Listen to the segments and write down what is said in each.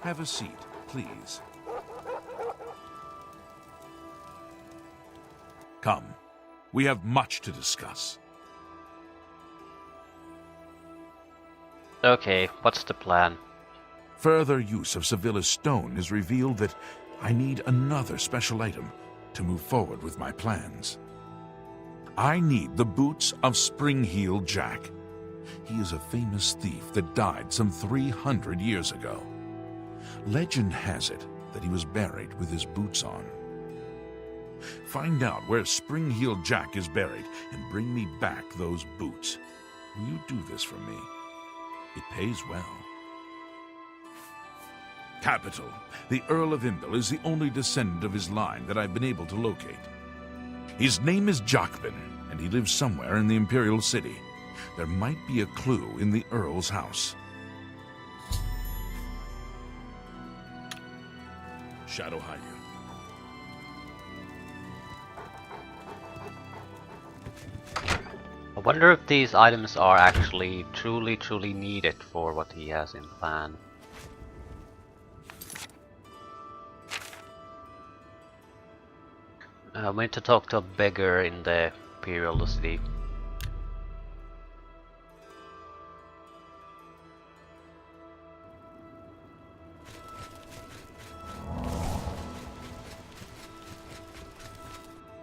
Have a seat, please. Come. We have much to discuss. Okay, what's the plan? Further use of Sevilla's stone has revealed that I need another special item to move forward with my plans. I need the boots of Spring-Heeled Jack. He is a famous thief that died some 300 years ago. Legend has it that he was buried with his boots on. Find out where Spring-Heeled Jack is buried and bring me back those boots. Will you do this for me? It pays well. Capital. The Earl of Imbil is the only descendant of his line that I've been able to locate. His name is Jacobin, and he lives somewhere in the Imperial City. There might be a clue in the Earl's house. Shadow hide you. I wonder if these items are actually truly needed for what he has in plan. I went to talk to a beggar in the Imperial City.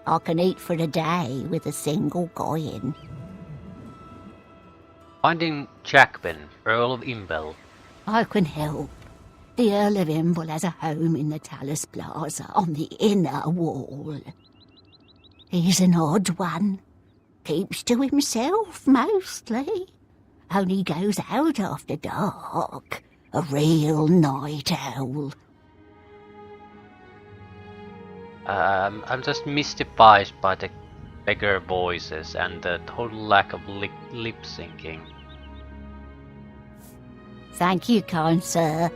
I can eat for a day with a single coin. Finding Jacobin, Earl of Imbil. I can help. The Earl of Imbil has a home in the Talus Plaza on the inner wall. He's an odd one. Keeps to himself, mostly. Only goes out after dark. A real night owl. I'm just mystified by the beggar voices and the total lack of lip syncing. Thank you, kind sir.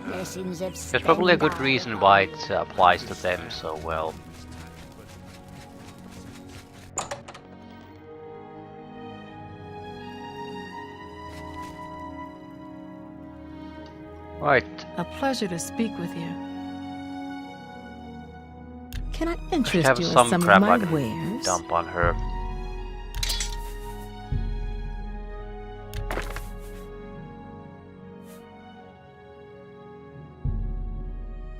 Blessings of There's probably a good reason why it applies to them so well. Right. A pleasure to speak with you. Can I I interest have you in some some of crap my I can wares? dump on her.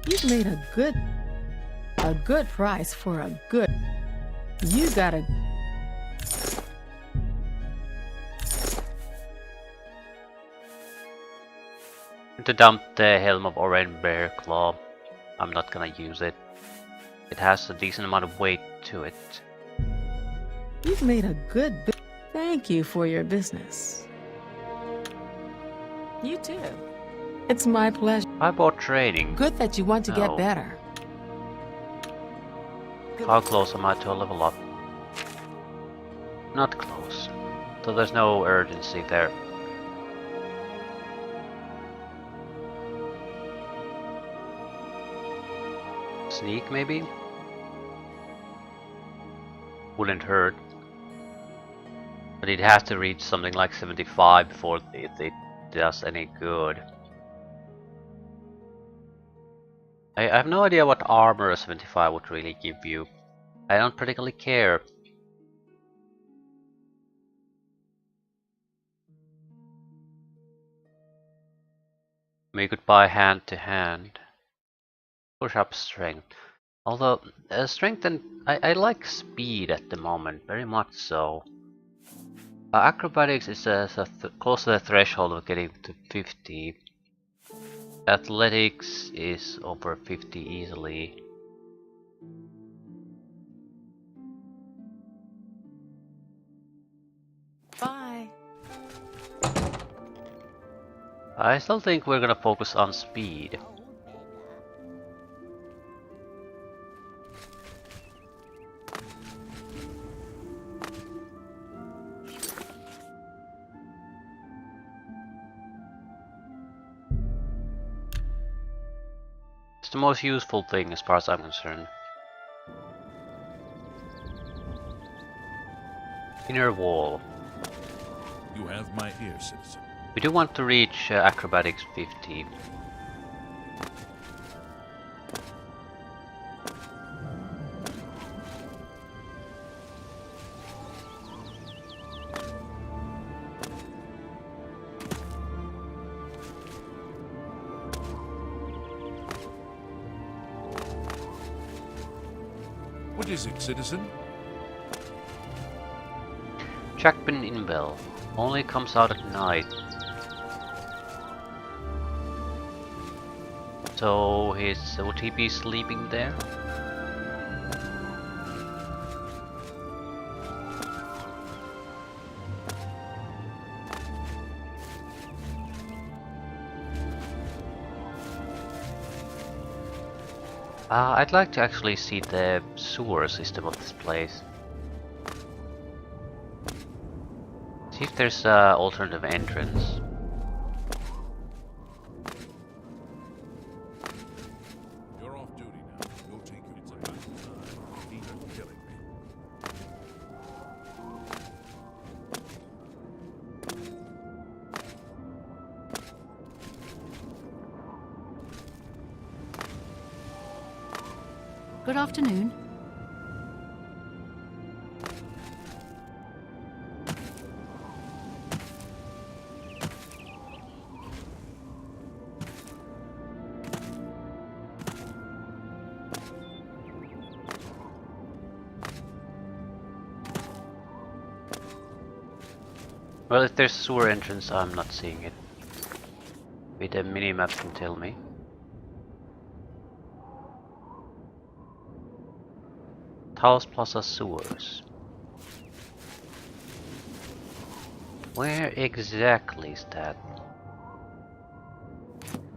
You've made a good price for a good. You got a. To dump the Helm of Oren Bear Claw. I'm not gonna use it. It has a decent amount of weight to it. You've made a good. Thank you for your business. You too. It's my pleasure. I bought training. Good that you want to No. get better. How close am I to a level up? Not close. So there's no urgency there. Sneak maybe? Wouldn't hurt. But it has to reach something like 75 before it does any good. I have no idea what armor a 75 would really give you. I don't particularly care. We could buy hand to hand. Push up strength. Although strength and I like speed at the moment, very much so. Acrobatics is close to the threshold of getting to 50. Athletics is over 50 easily. Bye. I still think we're gonna focus on speed. It's the most useful thing as far as I'm concerned. Inner wall. You have my ear, citizen. We do want to reach acrobatics 50. What is it, citizen? Jackpin Inbell only comes out at night. So would he be sleeping there? I'd like to actually see the sewer system of this place. See if there's an alternative entrance. You're off duty now. You'll take it. It's about time. Need of killing me. Good afternoon. Well, if there's a sewer entrance, I'm not seeing it. Maybe the minimap can tell me. Taos Plaza sewers. Where exactly is that?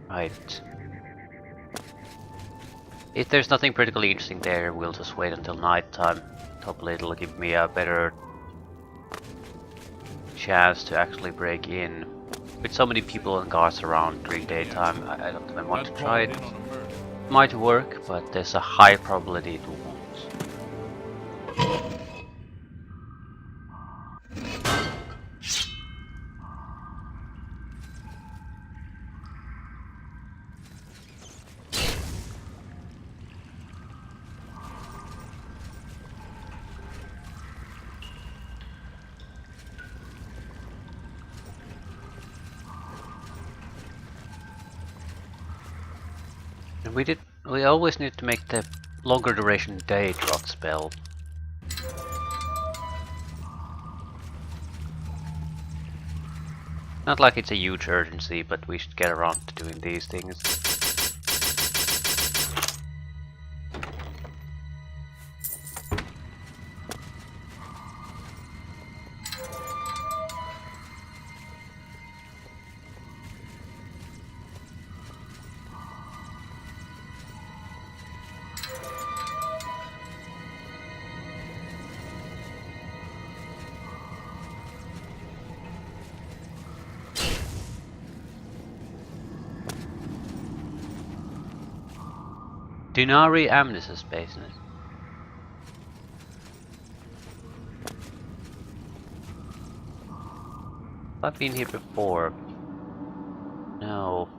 Right. If there's nothing particularly interesting there, we'll just wait until night time. Hopefully it'll give me a better chance to actually break in. With so many people and guards around during daytime, I don't even want to try it. Might work, but there's a high probability it won't. And we always need to make the longer duration day drop spell. Not like it's a huge urgency, but we should get around to doing these things. Denari Amnesis business. I've been here before. No.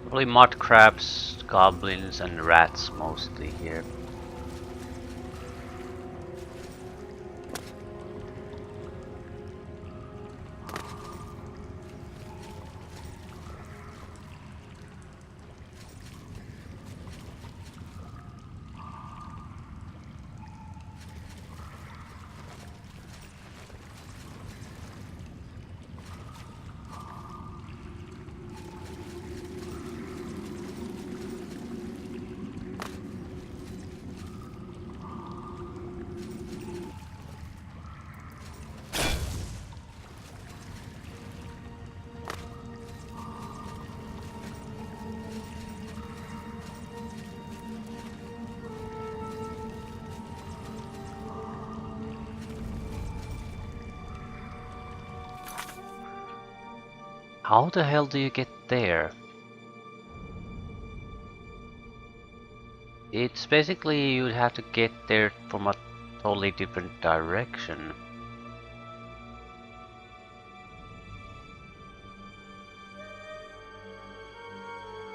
Probably mud crabs, goblins, and rats mostly here. How the hell do you get there? It's basically you'd have to get there from a totally different direction.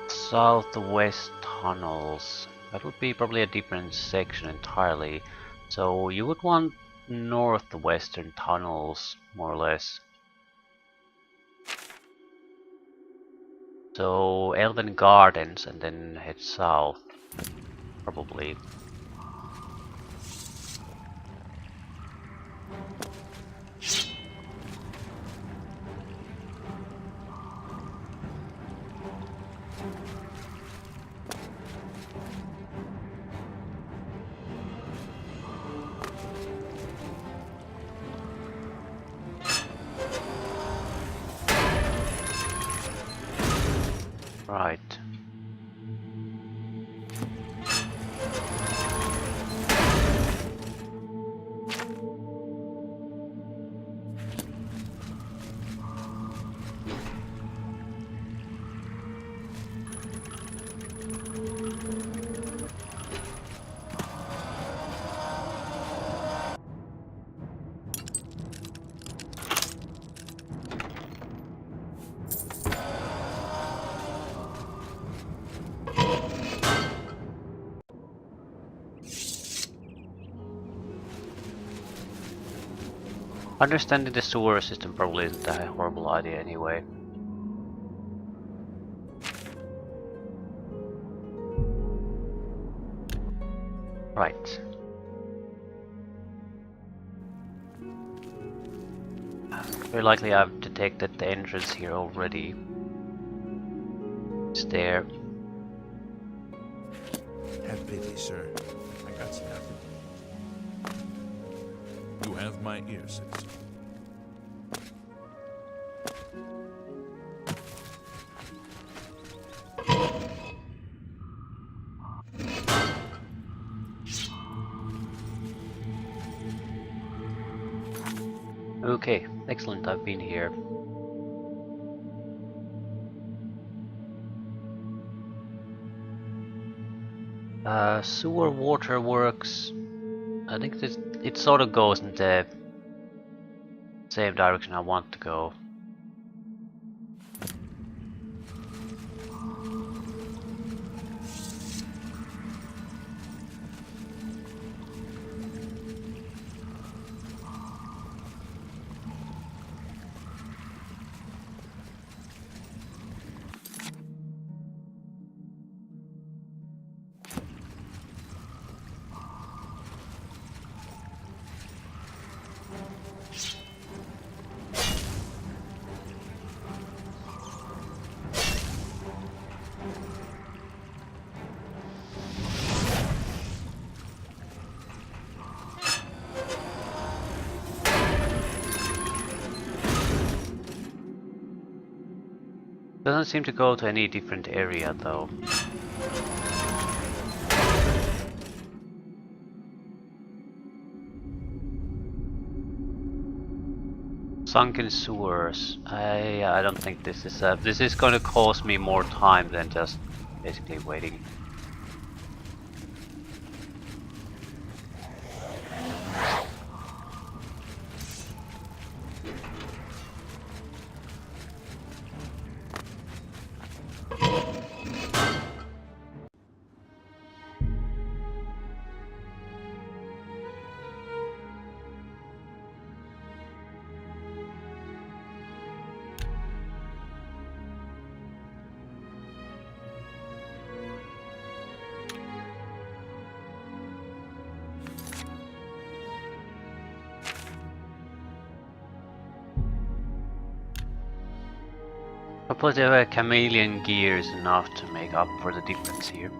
Southwest tunnels. That would be probably a different section entirely. So you would want northwestern tunnels, more or less. So Elven Gardens and then head south, probably. Right. Understanding the sewer system probably isn't a horrible idea anyway. Right. Very likely I've detected the entrance here already. It's there. Have pity, sir. I got nothing. You have my ear, citizen. Okay, excellent, I've been here. Sewer water works. I think this, it sort of goes in the same direction I want to go. Doesn't seem to go to any different area though. Sunken sewers. I don't think this is going to cost me more time than just basically waiting. Suppose the chameleon gear is enough to make up for the difference here.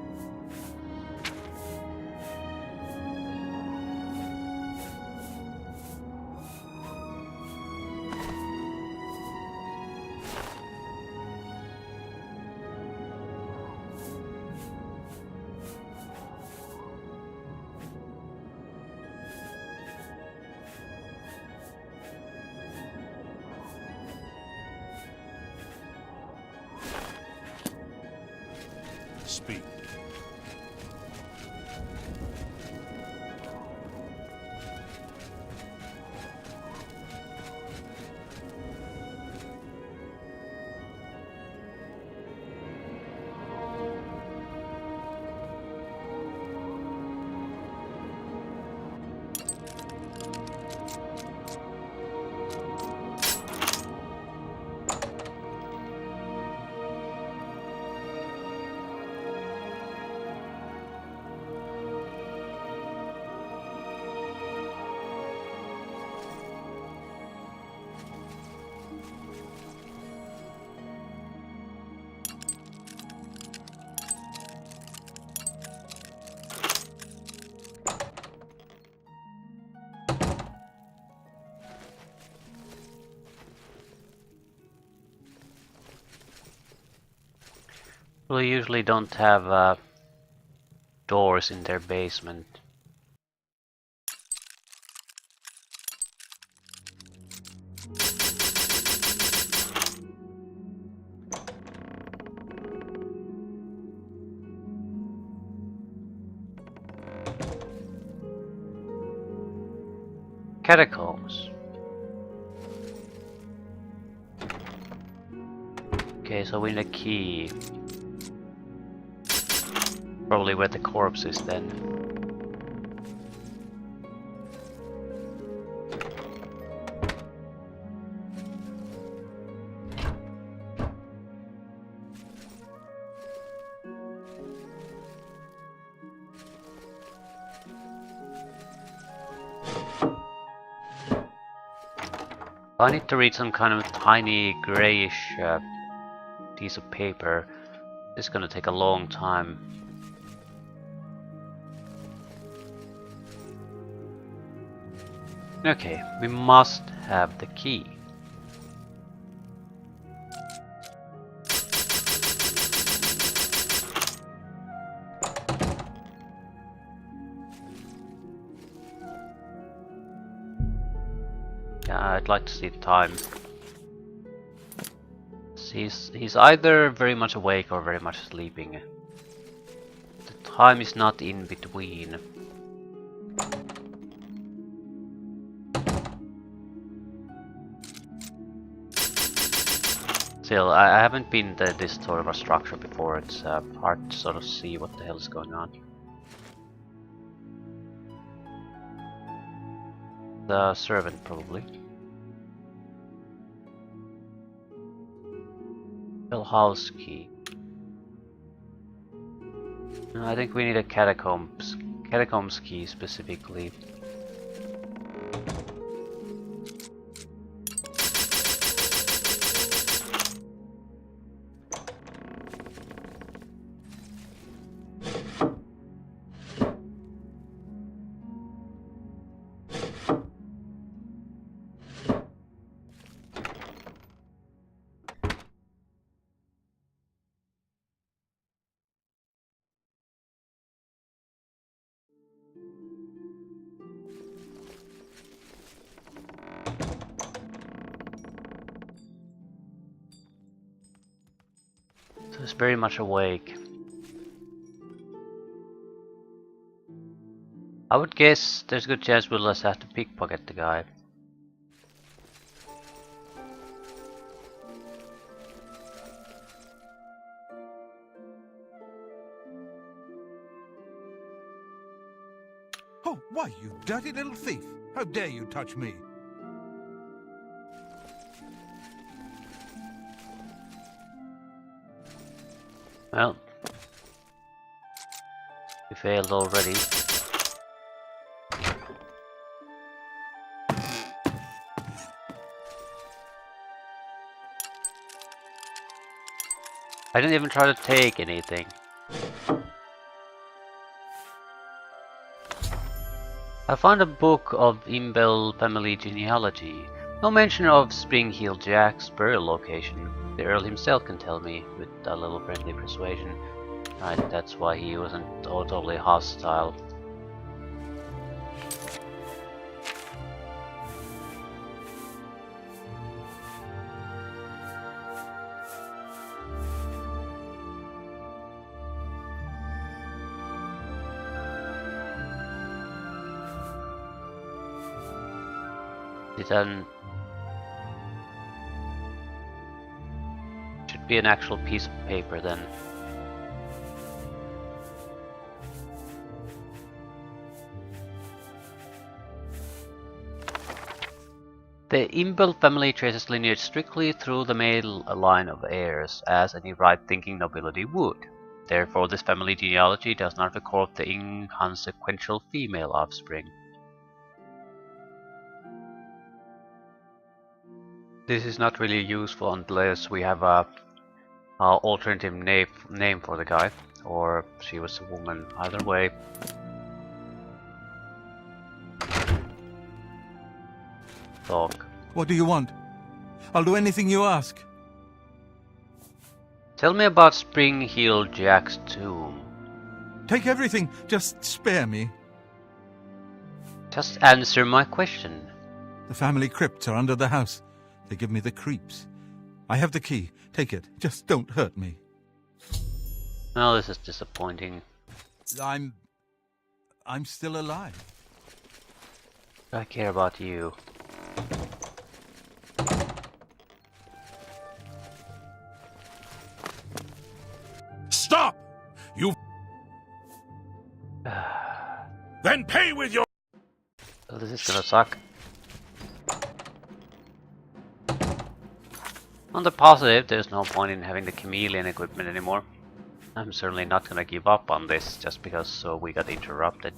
speed. We usually don't have doors in their basement. Catacombs. Okay, so we need a key. Probably where the corpse is then. I need to read some kind of tiny grayish piece of paper. This is gonna take a long time. Okay, we must have the key. Yeah, I'd like to see the time. He's either very much awake or very much sleeping. The time is not in between. Still, I haven't been to this sort of a structure before. It's hard to sort of see what the hell is going on. The servant, probably. House key. No, I think we need a catacombs key specifically. So he's very much awake. I would guess there's a good chance we'll just have to pickpocket the guy. Oh, why, you dirty little thief! How dare you touch me? Well, we failed already. I didn't even try to take anything. I found a book of Imbel family genealogy. No mention of Springheel Jack's burial location. The Earl himself can tell me with a little friendly persuasion. That's why he wasn't totally hostile. It should be an actual piece of paper then. The Imbel family traces lineage strictly through the male line of heirs, as any right-thinking nobility would. Therefore, this family genealogy does not record the inconsequential female offspring. This is not really useful unless we have a alternative name for the guy, or she was a woman. Either way. Talk. What do you want? I'll do anything you ask. Tell me about Spring-Heel Jack's tomb. Take everything, just spare me. Just answer my question. The family crypts are under the house. They give me the creeps. I have the key. Take it. Just don't hurt me. Well, this is disappointing. I'm still alive. I care about you. Stop! You... Then pay with your... Well, this is gonna suck. On the positive, there's no point in having the chameleon equipment anymore. I'm certainly not gonna give up on this just because we got interrupted.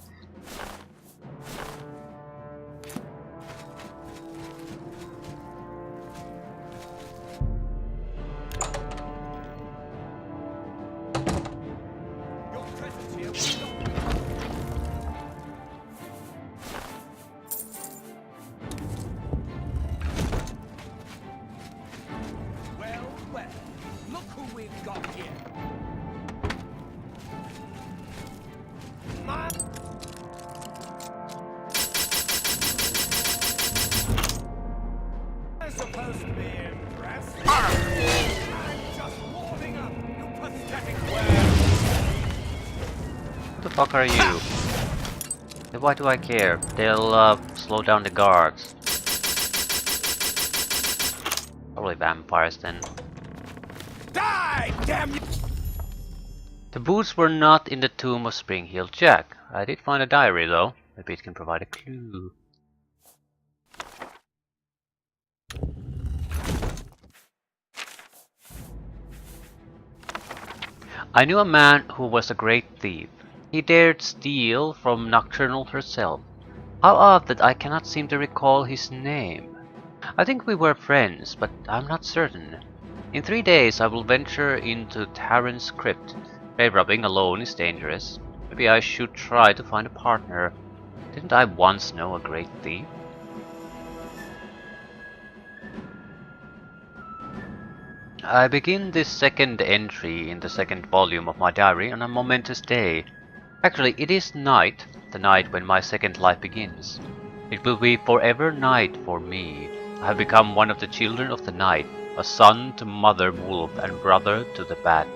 What the fuck are you? Why do I care? They'll slow down the guards. Probably vampires then. Die, damn you! The boots were not in the tomb of Spring-Heel Jack. I did find a diary though. Maybe it can provide a clue. I knew a man who was a great thief. He dared steal from Nocturnal herself. How odd that I cannot seem to recall his name. I think we were friends, but I'm not certain. In 3 days I will venture into Tarren's crypt. Grave robbing alone is dangerous. Maybe I should try to find a partner. Didn't I once know a great thief? I begin this second entry in the second volume of my diary on a momentous day. Actually, it is night, the night when my second life begins. It will be forever night for me. I have become one of the children of the night, a son to Mother Wolf and brother to the Bat.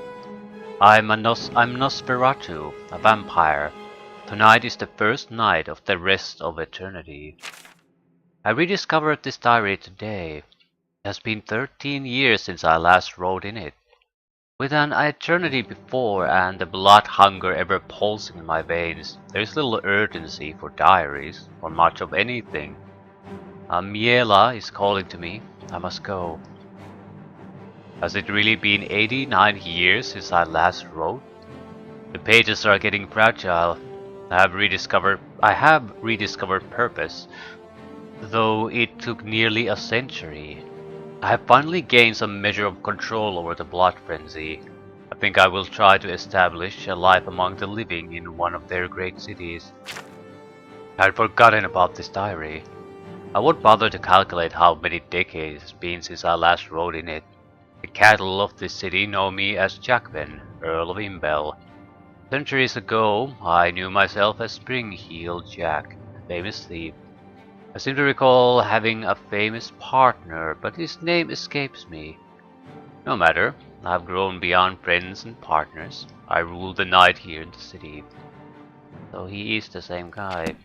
I'm Nosferatu, a vampire. Tonight is the first night of the rest of eternity. I rediscovered this diary today. It has been 13 years since I last wrote in it. With an eternity before and the blood hunger ever pulsing in my veins, there is little urgency for diaries, or much of anything. Miela is calling to me. I must go. Has it really been 89 years since I last wrote? The pages are getting fragile. I have rediscovered purpose, though it took nearly a century. I have finally gained some measure of control over the blood frenzy. I think I will try to establish a life among the living in one of their great cities. I had forgotten about this diary. I won't bother to calculate how many decades it's been since I last wrote in it. The cattle of this city know me as Jackven, Earl of Imbel. Centuries ago, I knew myself as Spring-Heel Jack, a famous thief. I seem to recall having a famous partner, but his name escapes me. No matter, I have grown beyond friends and partners. I rule the night here in the city. So he is the same guy.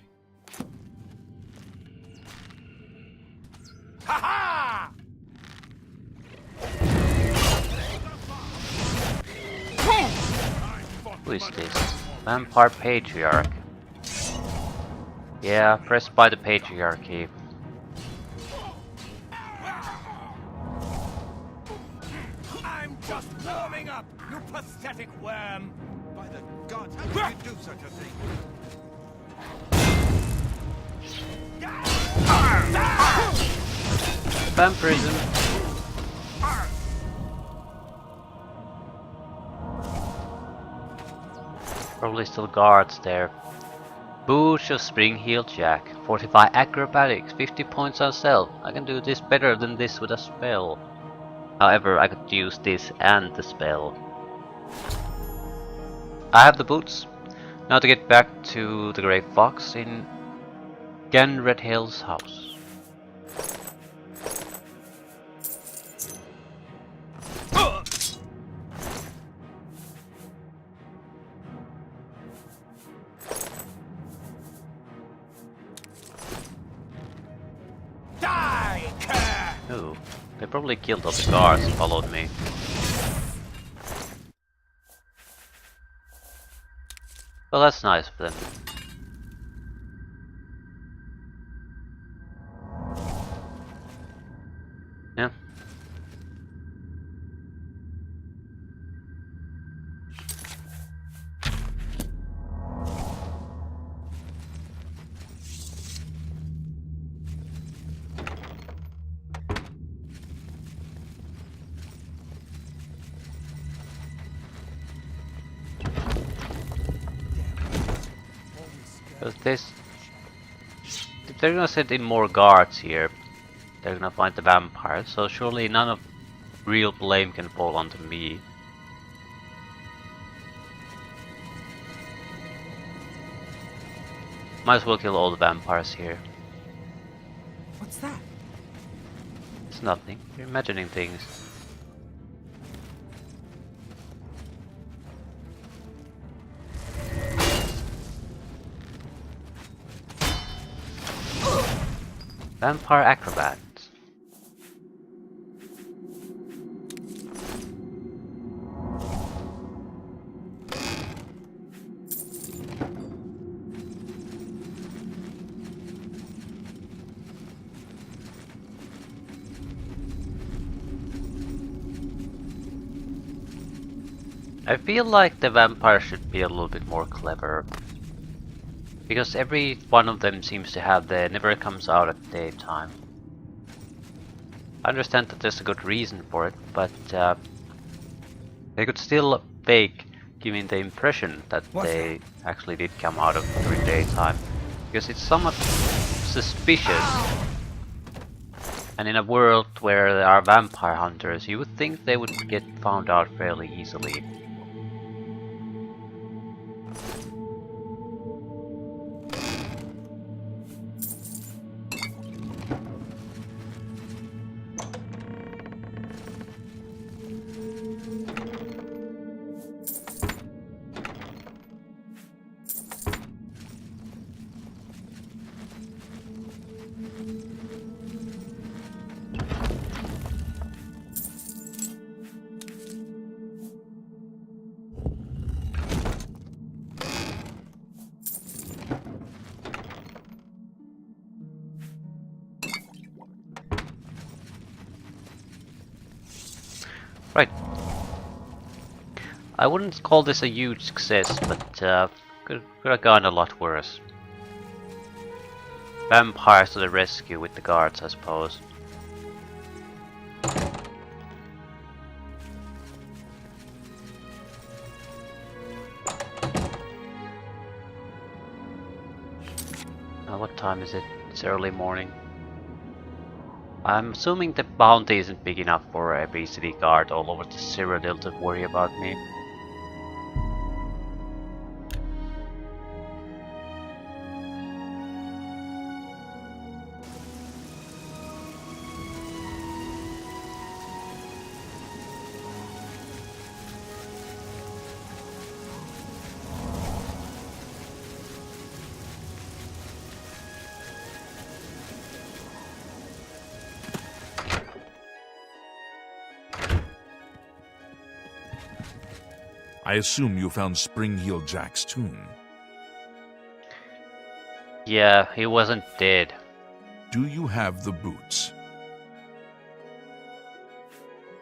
Who is this? Vampire Patriarch. Yeah, pressed by the Patriarchy. I'm just warming up, you pathetic worm! By the gods, how could you do such a thing? Vampirism. Probably still guards there. Boots of Spring Heel Jack. Fortify acrobatics. 50 points on self. I can do this better than this with a spell. However, I could use this and the spell. I have the boots. Now to get back to the Grey Fox in Red Hill's house. Oh, they probably killed all the guards and followed me. Well, that's nice of them. Yeah. Because this... if they're gonna send in more guards here, they're gonna find the vampires, so surely none of real blame can fall onto me. Might as well kill all the vampires here. What's that? It's nothing, you're imagining things. Vampire acrobats. I feel like the vampire should be a little bit more clever. Because every one of them seems to have the never comes out at daytime. I understand that there's a good reason for it, but they could still fake giving the impression that they actually did come out of during daytime. Because it's somewhat suspicious. And in a world where there are vampire hunters, you would think they would get found out fairly easily. Right. I wouldn't call this a huge success, but could have gone a lot worse. Vampires to the rescue with the guards, I suppose. Now what time is it? It's early morning. I'm assuming the bounty isn't big enough for every city guard all over the Cyrodiil to worry about me. I assume you found Spring-Heel Jack's tomb. Yeah, he wasn't dead. Do you have the boots?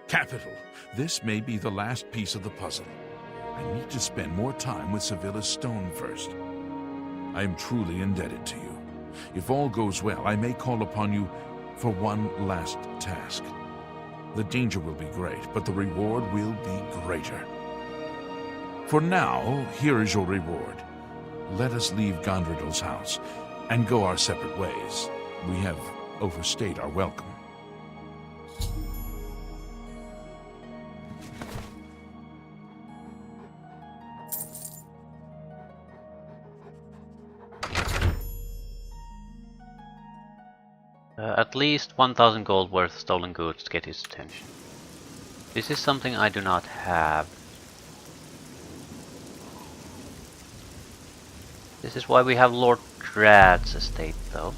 Capital. This may be the last piece of the puzzle. I need to spend more time with Sevilla's stone first. I am truly indebted to you. If all goes well, I may call upon you for one last task. The danger will be great, but the reward will be greater. For now, here is your reward. Let us leave Gondredal's house and go our separate ways. We have overstayed our welcome. At least 1,000 gold worth stolen goods to get his attention. This is something I do not have. This is why we have Lord Drad's estate, though.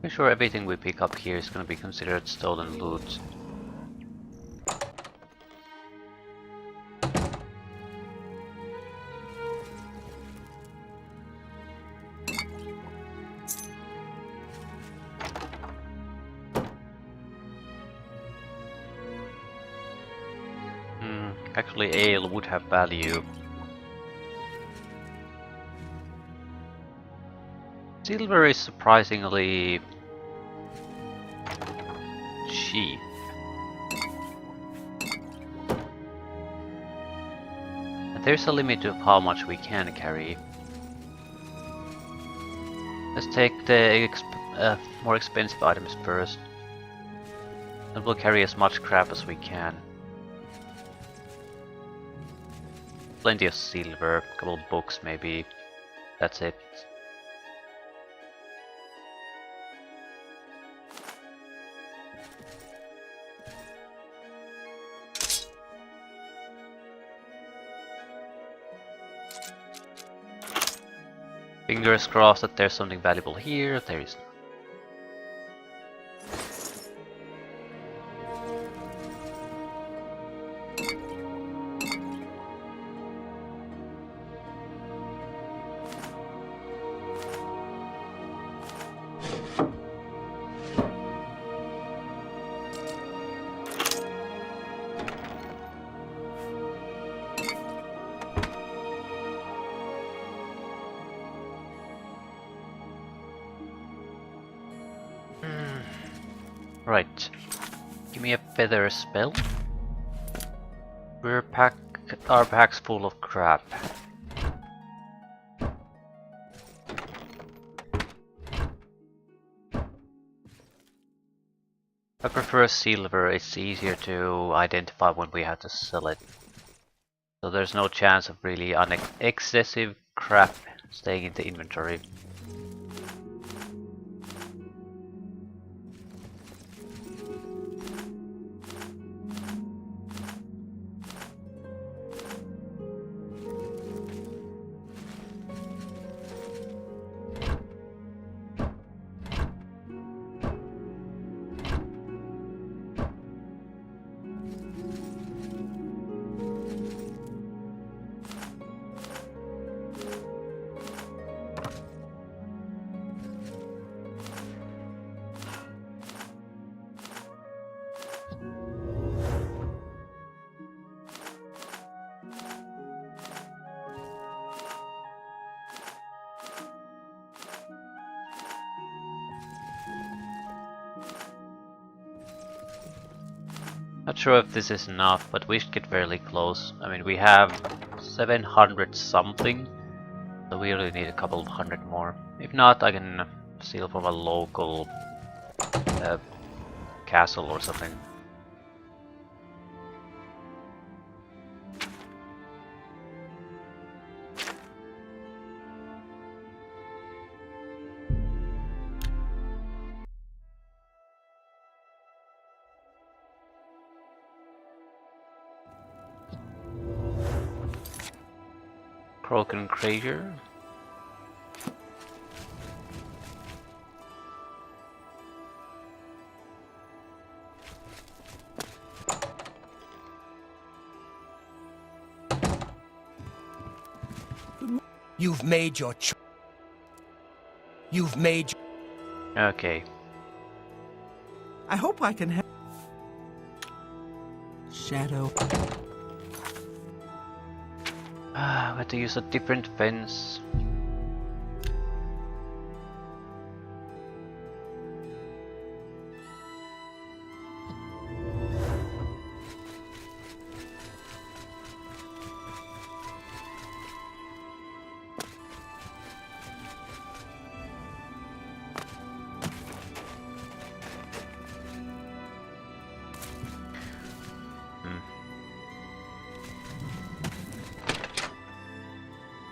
I'm sure everything we pick up here is going to be considered stolen loot. Actually, ale would have value. Silver is surprisingly cheap. And there's a limit of how much we can carry. Let's take the more expensive items first. And we'll carry as much crap as we can. Plenty of silver, a couple of books maybe. That's it. Fingers crossed that there's something valuable here. There is not. Right, give me a feather spell. Our packs full of crap. I prefer silver, it's easier to identify when we have to sell it. So there's no chance of really excessive crap staying in the inventory. Not sure if this is enough, but we should get fairly close. I mean, we have 700 something, so we really need a couple of hundred more. If not, I can steal from a local castle or something. Broken Crater. You've made your choice. You've made. Okay. I hope I can help. Shadow. Ah, we have to use a different fence.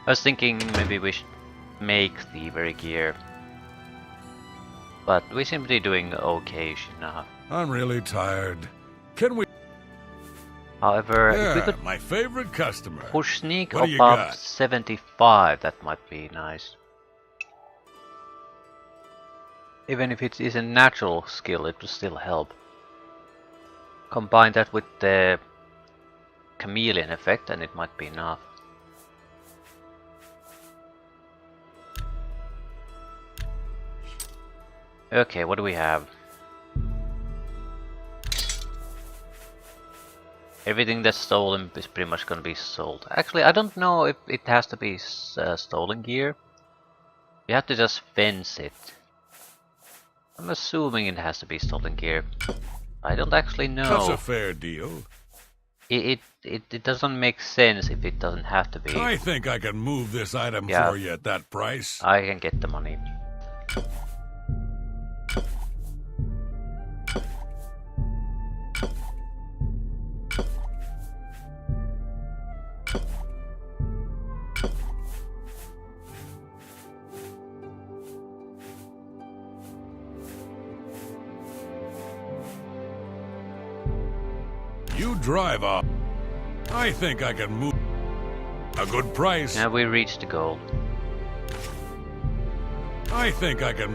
I was thinking maybe we should make thievery gear, but we seem to be doing okay enough. I'm really tired. Can we? However, if we Yeah, could my favorite customer. push sneak What do you above got? 75, that might be nice. Even if it is a natural skill, it would still help. Combine that with the chameleon effect and it might be enough. Okay, what do we have? Everything that's stolen is pretty much gonna be sold. Actually, I don't know if it has to be stolen gear. You have to just fence it. I'm assuming it has to be stolen gear. I don't actually know. That's a fair deal. It doesn't make sense if it doesn't have to be. I think I can move this item Yeah. for you at that price. I can get the money. You drive up. I think I can move. A good price. Now we reached the goal. I think I can.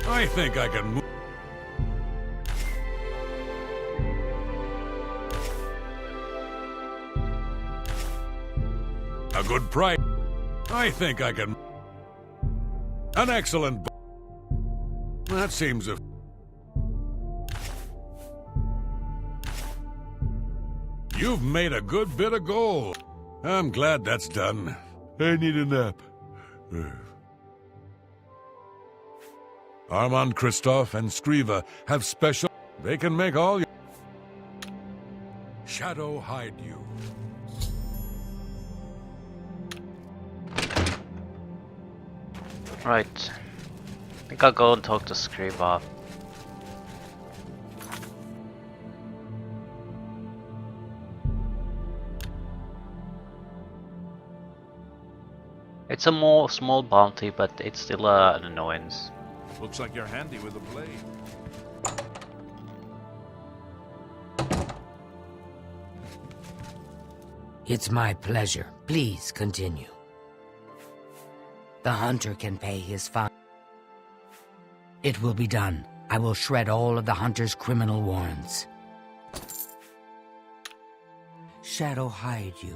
I think I can move. A good price. I think I can. An excellent. That seems a. You've made a good bit of gold. I'm glad that's done. I need a nap. Armand Christoph and Skriva have special. They can make all your. Shadow hide you. Right. I think I'll go and talk to Skriva. It's a more small bounty, but it's still an annoyance. Looks like you're handy with a blade. It's my pleasure. Please continue. The hunter can pay his fine. It will be done. I will shred all of the hunter's criminal warrants. Shadow hide you.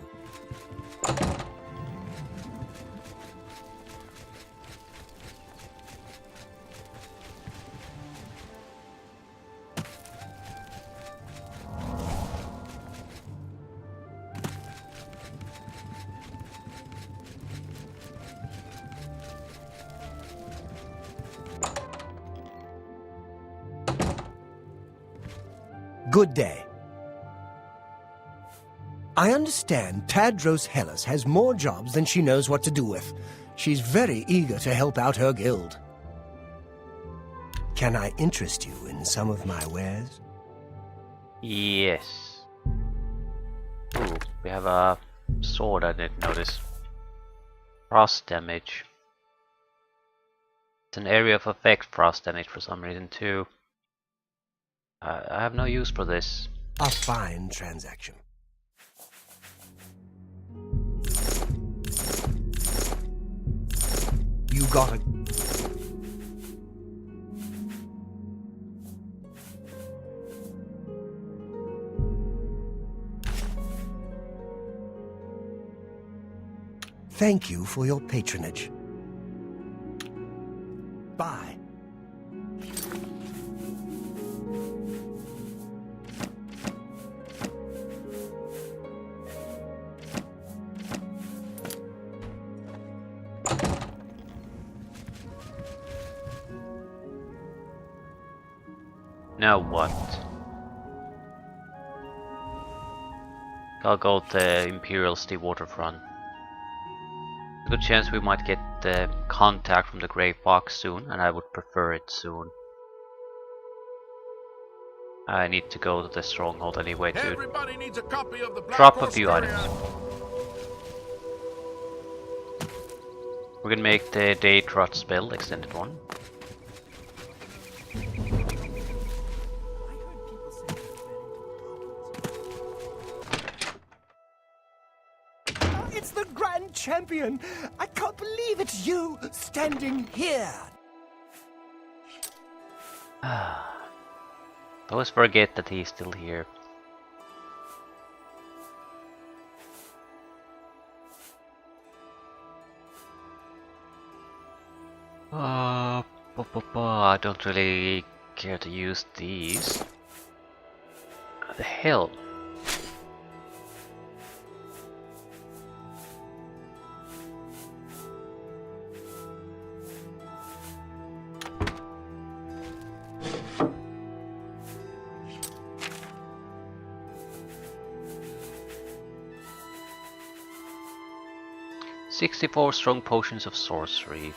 Good day. I understand Tadros Hellas has more jobs than she knows what to do with. She's very eager to help out her guild. Can I interest you in some of my wares? Yes. Ooh, we have a sword I didn't notice. Frost damage. It's an area of effect frost damage for some reason too. I have no use for this. A fine transaction. You got a... Thank you for your patronage. Bye. Now what? I'll go to the Imperial City waterfront. A good chance we might get the contact from the Grey Fox soon, and I would prefer it soon. I need to go to the stronghold anyway to Everybody needs a copy of the Black drop a Horse few Courier. items. We're gonna make the Day Trot spell, extended one. It's the Grand Champion! I can't believe it's you standing here! Always forget that he's still here. I don't really care to use these. What the hell? "64 strong potions of sorcery."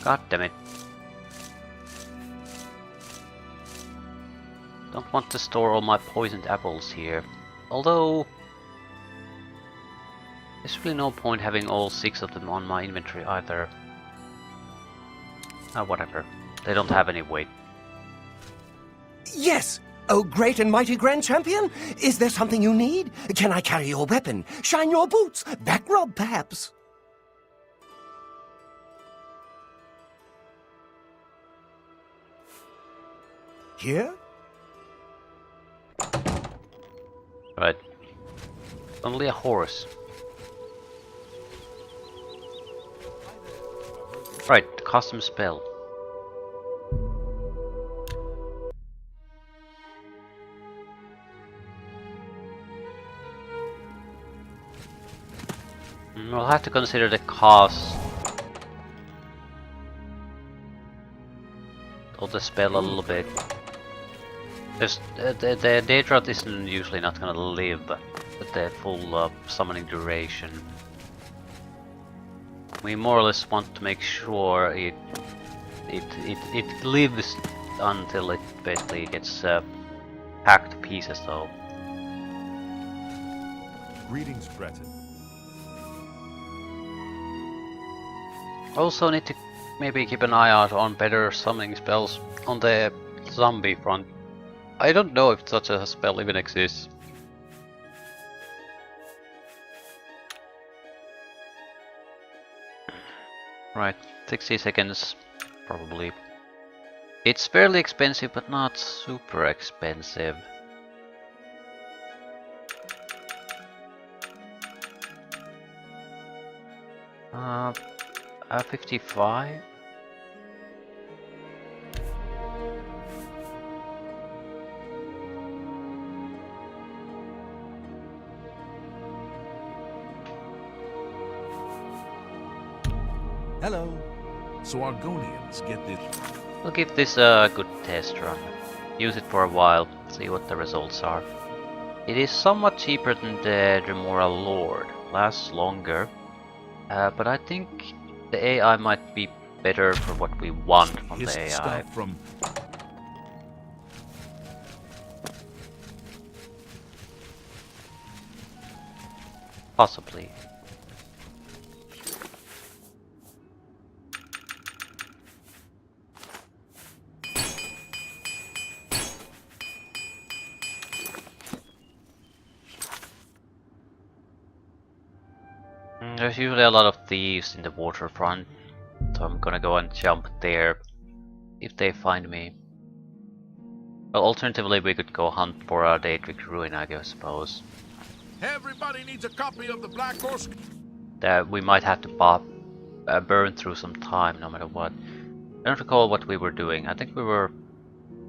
God damn it. Don't want to store all my poisoned apples here. Although there's really no point having all 6 of them on my inventory either. Ah, whatever. They don't have any weight. Yes! Oh, great and mighty Grand Champion! Is there something you need? Can I carry your weapon? Shine your boots? Back rub, perhaps? Here? Right. Only a horse. Right, custom spell. We'll have to consider the cost of the spell a little bit. There's, the Daedra isn't usually not gonna live at the full summoning duration. We more or less want to make sure it lives until it basically gets hacked to pieces, though. Greetings, Breton. Also need to maybe keep an eye out on better summoning spells on the zombie front. I don't know if such a spell even exists. Right, 60 seconds, probably. It's fairly expensive, but not super expensive. 55? Hello. So Argonians get this. We'll give this a good test run. Use it for a while, see what the results are. It is somewhat cheaper than the Dremora Lord, lasts longer, but I think the AI might be better for what we want from His the AI. stuff from Possibly. There's usually a lot of thieves in the waterfront, so I'm gonna go and jump there if they find me. Well, alternatively, we could go hunt for a Daedric ruin, I suppose. Everybody needs a copy of the Black Horse. That we might have to burn through some time, no matter what. I don't recall what we were doing. I think we were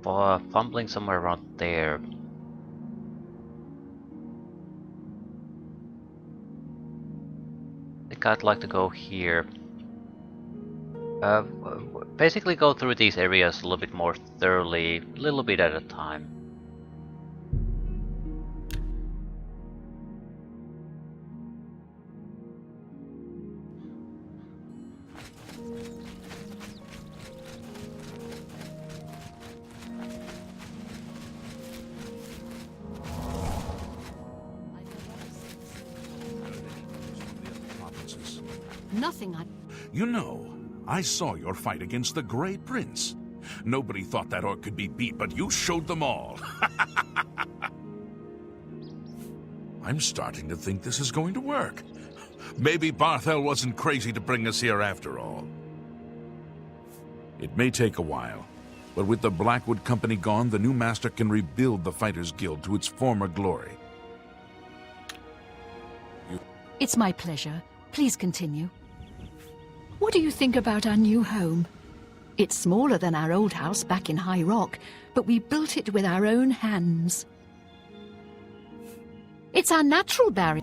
fumbling somewhere around there. I think I'd like to go here. Basically go through these areas a little bit more thoroughly, a little bit at a time. Nothing I... You know, I saw your fight against the Grey Prince. Nobody thought that orc could be beat, but you showed them all. I'm starting to think this is going to work. Maybe Barthel wasn't crazy to bring us here after all. It may take a while, but with the Blackwood Company gone, the new master can rebuild the Fighters Guild to its former glory. It's my pleasure. Please continue. What do you think about our new home? It's smaller than our old house back in High Rock, but we built it with our own hands. It's our natural barrier.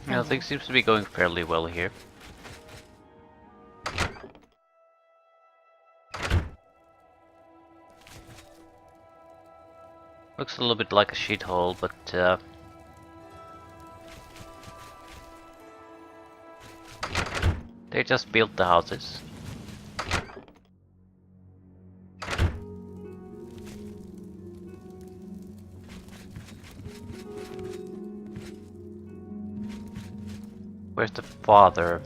Yeah, things seems to be going fairly well here. Looks a little bit like a shithole, but they just built the houses. Where's the father?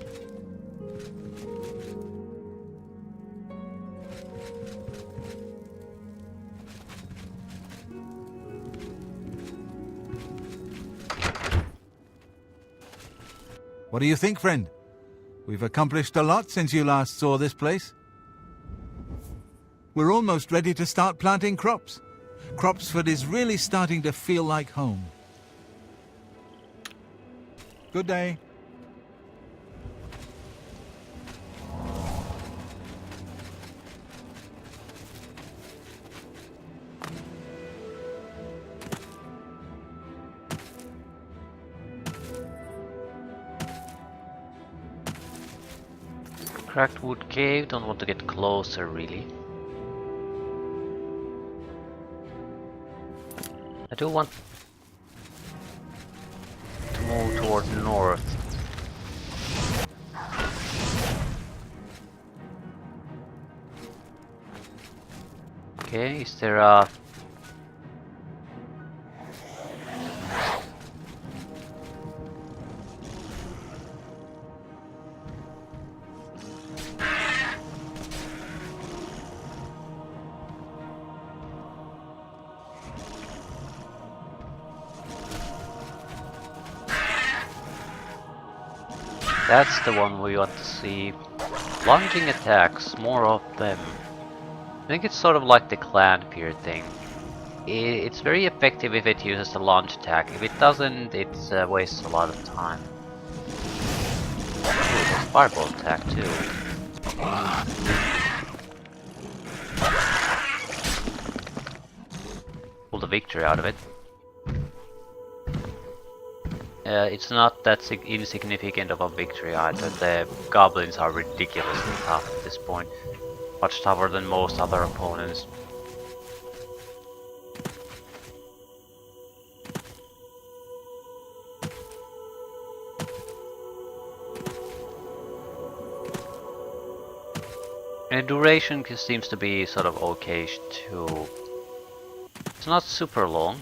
What do you think, friend? We've accomplished a lot since you last saw this place. We're almost ready to start planting crops. Cropsford is really starting to feel like home. Good day. Cracked wood cave, don't want to get closer really. I do want to move toward north. Okay, is there a... That's the one we want to see. Lunging attacks, more of them. I think it's sort of like the clan peer thing. It's very effective if it uses the launch attack. If it doesn't, it wastes a lot of time. Ooh, there's fireball attack too. Pull the victory out of it. It's not that insignificant of a victory either. The goblins are ridiculously tough at this point. Much tougher than most other opponents. And duration seems to be sort of okay too. It's not super long.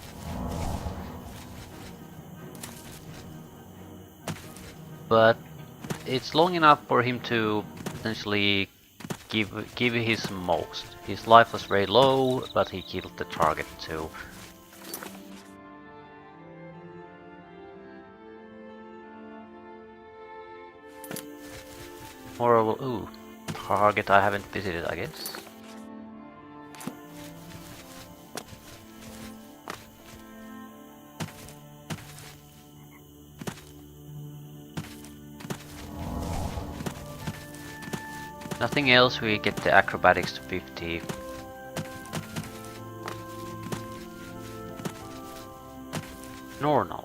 But it's long enough for him to potentially give his most. His life was very low, but he killed the target too. Horrible. Ooh, target I haven't visited, I guess. Nothing else, we get the acrobatics to 50. Normal.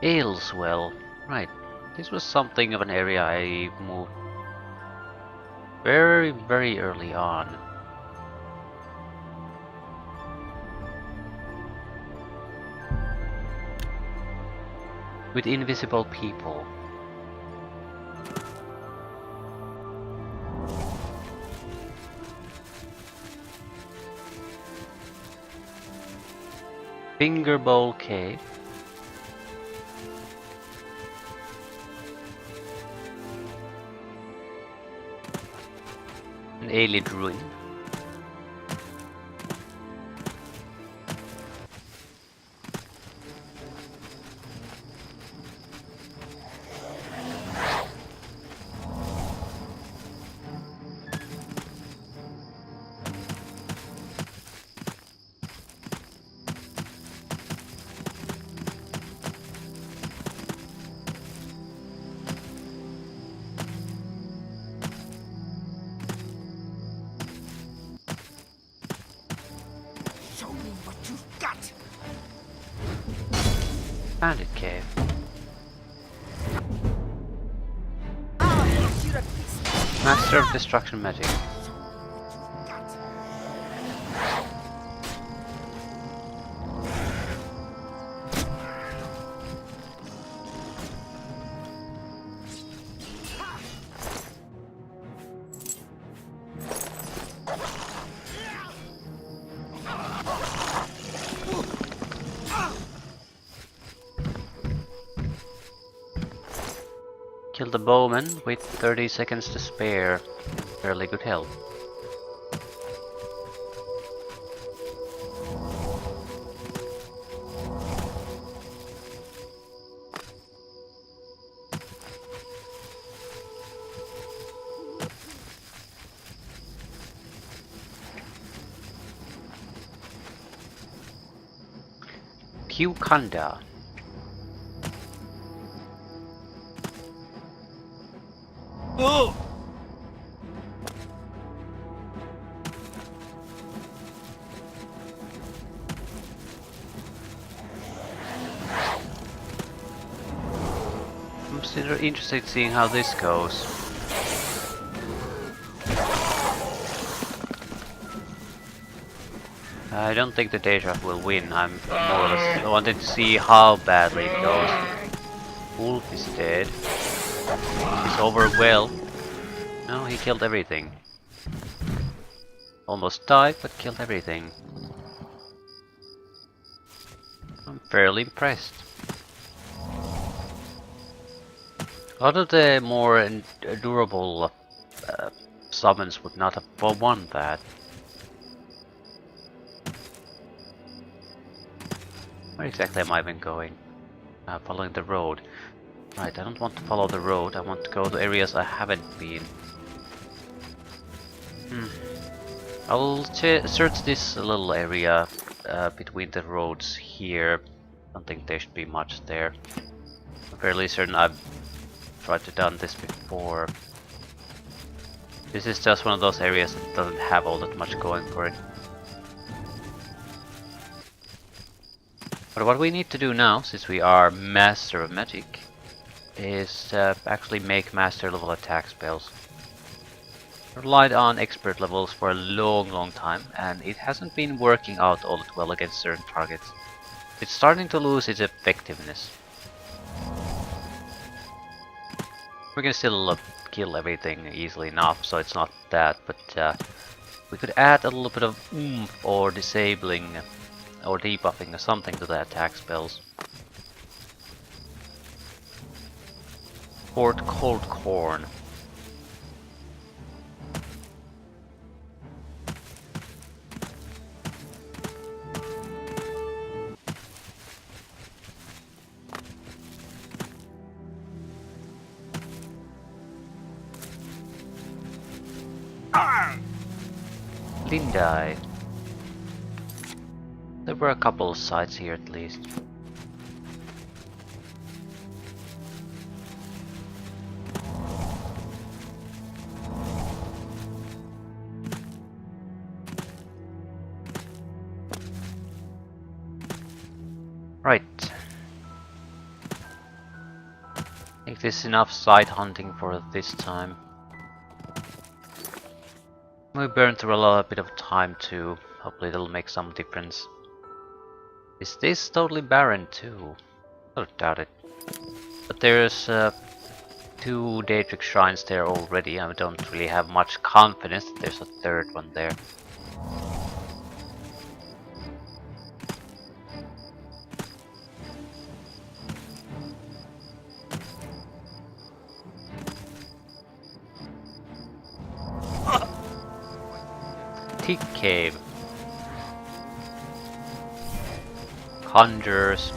Ayleswell. Right. This was something of an area I moved very, very early on. With invisible people. Finger Bowl Cave. An Aelid ruin. Show me what you've got. Bandit Cave. I'll hack you to pieces. Master of Destruction Magic. Kill the bowman with 30 seconds to spare. Fairly good health. Pewkanda. Oh! I'm still interested in seeing how this goes. I don't think the Deja will win. I'm more or less wanting to see how badly it goes. Wolf is dead. He's over well. No, he killed everything. Almost died, but killed everything. I'm fairly impressed. A lot of the more durable summons would not have won that. Where exactly am I even going? Following the road. Right, I don't want to follow the road, I want to go to areas I haven't been. I will search this little area between the roads here. I don't think there should be much there. I'm fairly certain I've tried to done this before. This is just one of those areas that doesn't have all that much going for it. But what we need to do now, since we are Master of Magic, is actually make Master level attack spells. I've relied on expert levels for a long time, and it hasn't been working out all that well against certain targets. It's starting to lose its effectiveness. We can still kill everything easily enough, so it's not that, but we could add a little bit of oomph or disabling or debuffing or something to the attack spells. Port cold corn. Lindai. There were a couple of sites here at least. Right. I think this is enough site hunting for this time. We burned through a little bit of time too. Hopefully it'll make some difference. Is this totally barren too? I doubt it. But there's 2 Daedric shrines there already. I don't really have much confidence that there's a 3rd one there. Teak Cave. Conjures.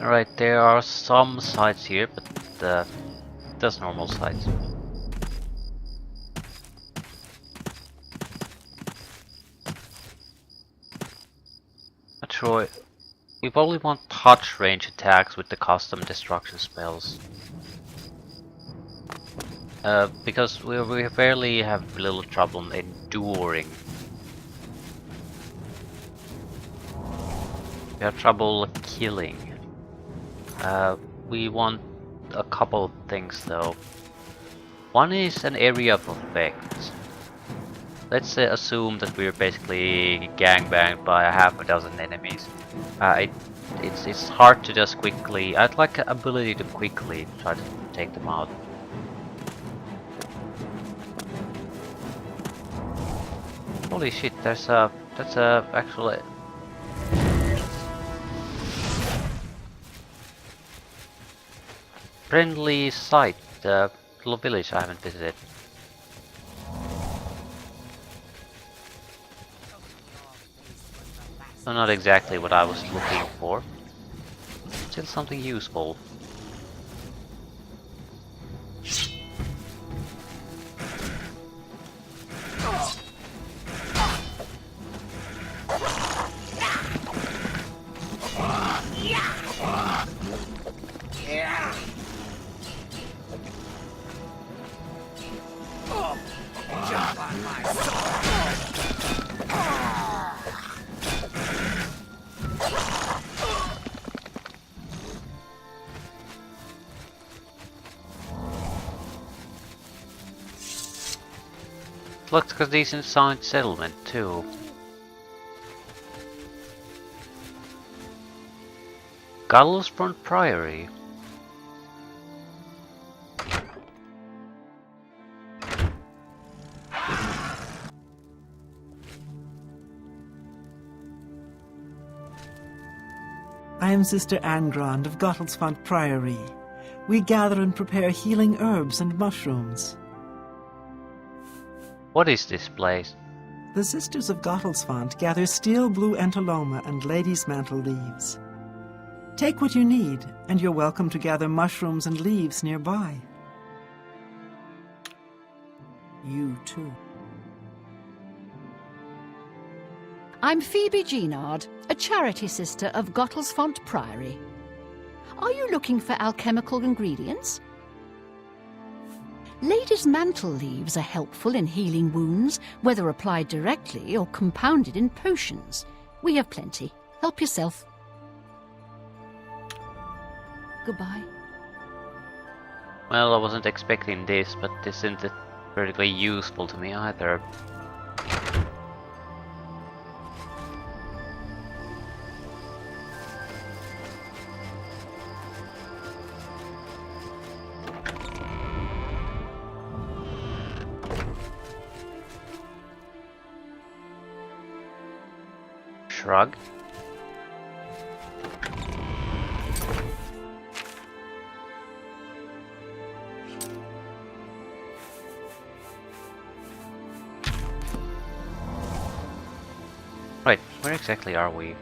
Alright, there are some sites here, but just normal sites. Not sure. We probably want touch range attacks with the custom destruction spells. Because we rarely have little trouble enduring. We have trouble killing. We want a couple of things though. One is an area of effect. Let's assume that we're basically gangbanged by a half a dozen enemies. It's hard to just quickly. I'd like an ability to quickly try to take them out. Holy shit! That's actually. Friendly site, little village I haven't visited. So not exactly what I was looking for. Still something useful. Looks like a decent sized settlement too. Gallows-Front Priory. I am Sister Angrand of Gottlesfont Priory. We gather and prepare healing herbs and mushrooms. What is this place? The Sisters of Gottlesfont gather steel blue entoloma and lady's mantle leaves. Take what you need, and you're welcome to gather mushrooms and leaves nearby. You too. I'm Phoebe Genard, a charity sister of Gottlesfont Priory. Are you looking for alchemical ingredients? Lady's mantle leaves are helpful in healing wounds, whether applied directly or compounded in potions. We have plenty. Help yourself. Goodbye. Well, I wasn't expecting this, but this isn't particularly useful to me either. Shrug. Right, where exactly are we?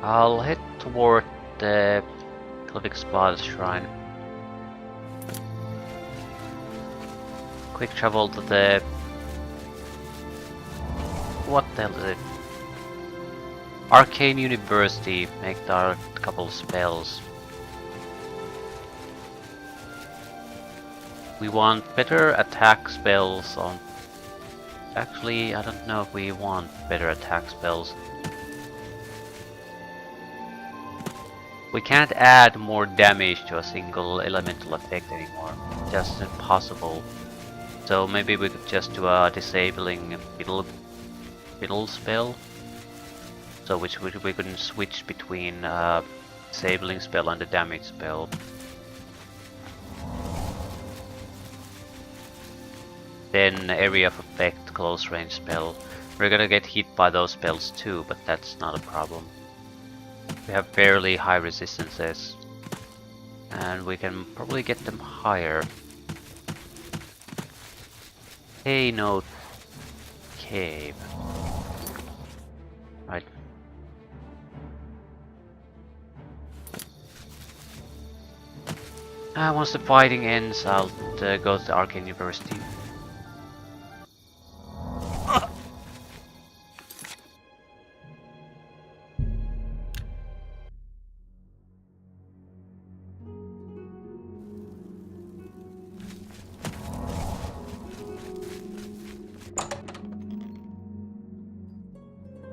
I'll head toward the Glyphic Spot's shrine. Quick travel to the... What the hell is it? Arcane University, make a couple spells. We want better attack spells on... Actually, I don't know if we want better attack spells. We can't add more damage to a single elemental effect anymore. Just impossible. So maybe we could just do a disabling fiddle spell. So we couldn't switch between disabling spell and the damage spell. Then area of effect, close range spell. We're gonna get hit by those spells too, but that's not a problem. We have fairly high resistances, and we can probably get them higher. Hey, no cave. Right. Once the fighting ends, I'll go to the Arcane University.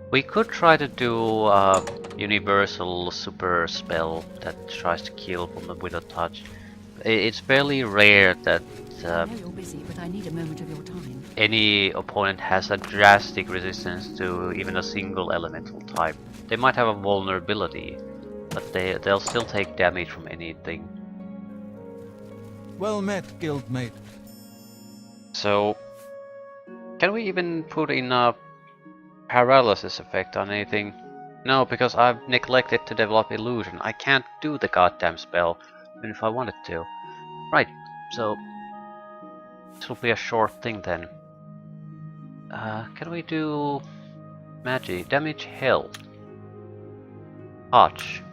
We could try to do a universal super spell that tries to kill from with a touch. It's fairly rare that I know you're busy, but I need a moment of your time. any opponent has a drastic resistance to even a single elemental type. They might have a vulnerability, but they'll still take damage from anything. Well met, guildmate. So, can we even put in a paralysis effect on anything? No, because I've neglected to develop illusion. I can't do the goddamn spell, even if I wanted to. Right, so this will be a short thing then. Can we do magic, damage, health, touch?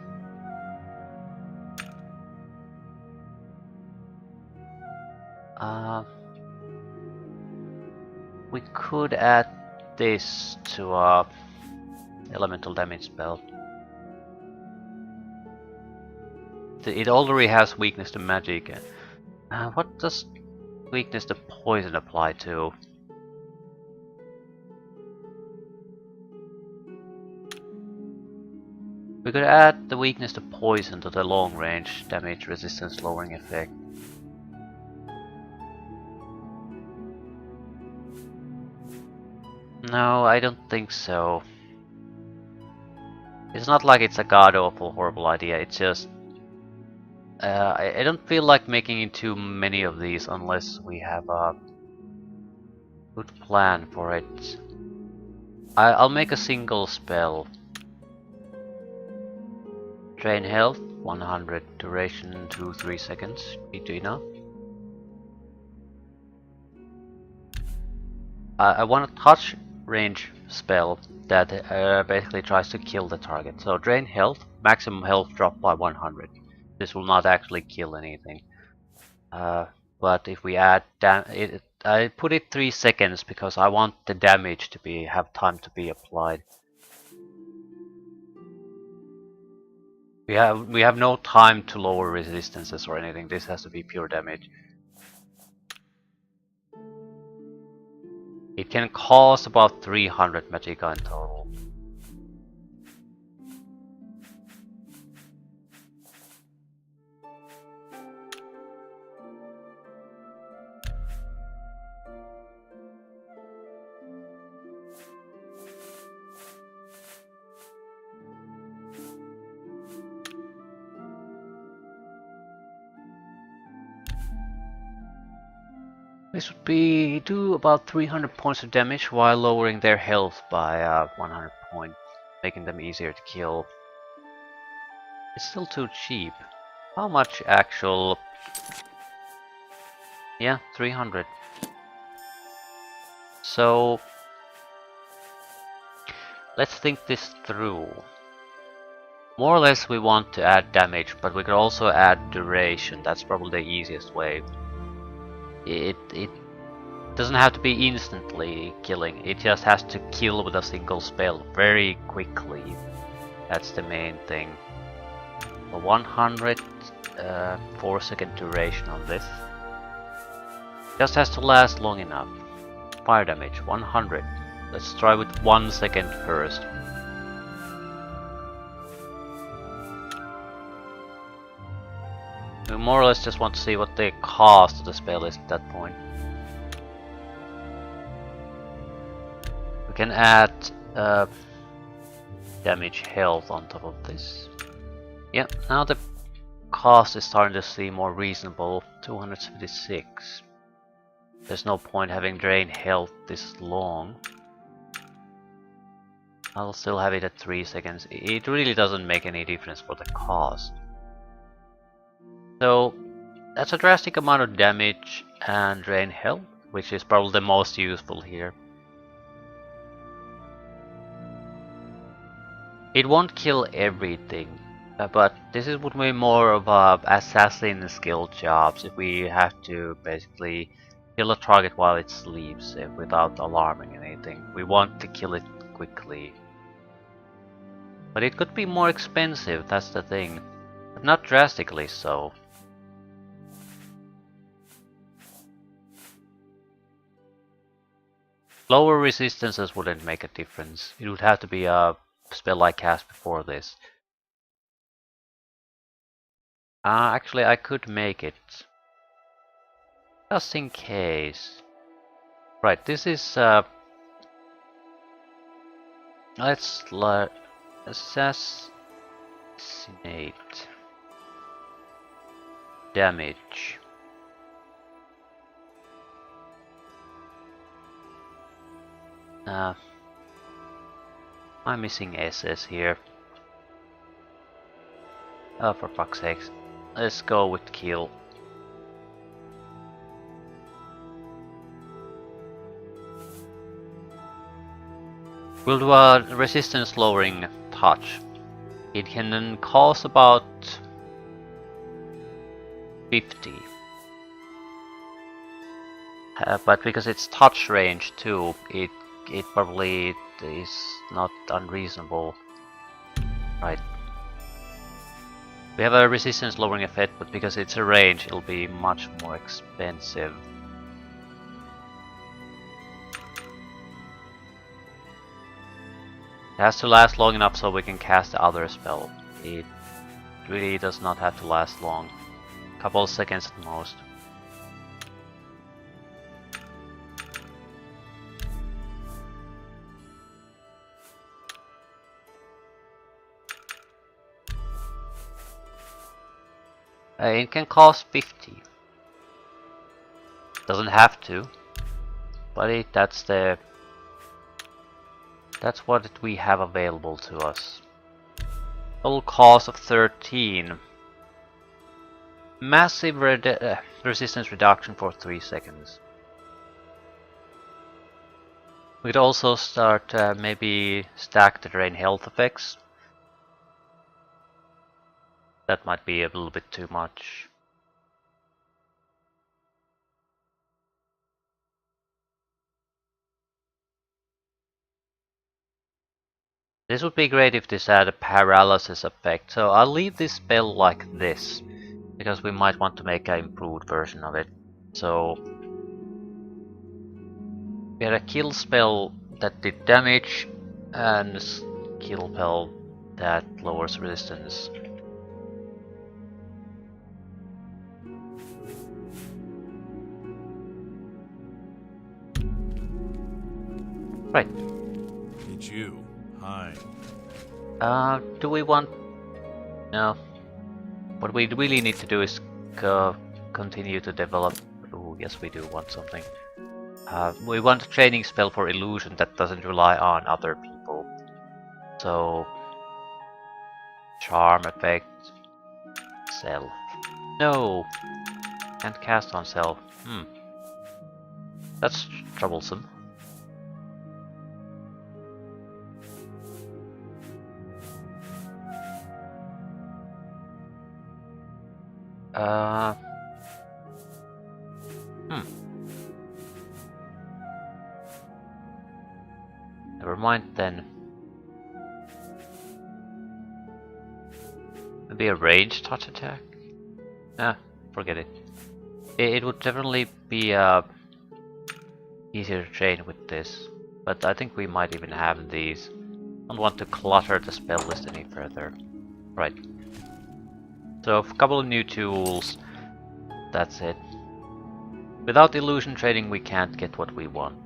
We could add this to a elemental damage spell. It already has weakness to magic. What does weakness to poison apply to? We could add the weakness to poison to the long range damage resistance lowering effect. No, I don't think so. It's not like it's a god awful horrible idea, it's just I don't feel like making too many of these unless we have a good plan for it. I'll make a single spell. Drain health, 100, duration 2-3 seconds, be enough. I want a touch range spell that basically tries to kill the target. So drain health, maximum health drop by 100. This will not actually kill anything. But if we add I put it 3 seconds because I want the damage to have time to be applied. We have no time to lower resistances or anything. This has to be pure damage. It can cost about 300 magicka in total. This would be do about 300 points of damage while lowering their health by 100 points, making them easier to kill. It's still too cheap. How much actual... Yeah, 300. So... let's think this through. More or less we want to add damage, but we could also add duration. That's probably the easiest way. It doesn't have to be instantly killing. It just has to kill with a single spell very quickly. That's the main thing. So 100 4-second duration on this. Just has to last long enough. Fire damage 100. Let's try with 1 second first. We more or less just want to see what the cost of the spell is at that point. We can add damage health on top of this. Yeah, now the cost is starting to seem more reasonable. 276. There's no point having drain health this long. I'll still have it at 3 seconds. It really doesn't make any difference for the cost. So that's a drastic amount of damage and drain health, which is probably the most useful here. It won't kill everything, but this would be more of a assassin skill jobs if we have to basically kill a target while it sleeps without alarming anything. We want to kill it quickly. But it could be more expensive, that's the thing. But not drastically so. Lower resistances wouldn't make a difference. It would have to be a spell I cast before this. Actually, I could make it. Just in case. Right, this is... let's assassinate. Damage. I'm missing SS here. Oh, for fuck's sakes. Let's go with kill. We'll do a resistance lowering touch. It can then cost about 50. But because it's touch range too, it probably is not unreasonable. Right. We have a resistance lowering effect, but because it's a range, it'll be much more expensive. It has to last long enough so we can cast the other spell. It really does not have to last long. A couple of seconds at most. It can cost 50. Doesn't have to, but that's what we have available to us. Total cost of 13. Massive resistance reduction for 3 seconds. We could also start maybe stack the drain health effects. That might be a little bit too much. This would be great if this had a paralysis effect, so I'll leave this spell like this, because we might want to make an improved version of it. So we had a kill spell that did damage, and kill spell that lowers resistance. Right. It's you. Hi. Do we want... No. What we really need to do is continue to develop... Ooh, do. Yes, we do want something. We want a training spell for illusion that doesn't rely on other people. So, charm effect, self. No, can't cast on self. That's troublesome. Never mind then. Maybe a ranged touch attack? Nah, forget it. It would definitely be easier to train with this, but I think we might even have these. Don't want to clutter the spell list any further. Right. So a couple of new tools. That's it. Without illusion training we can't get what we want.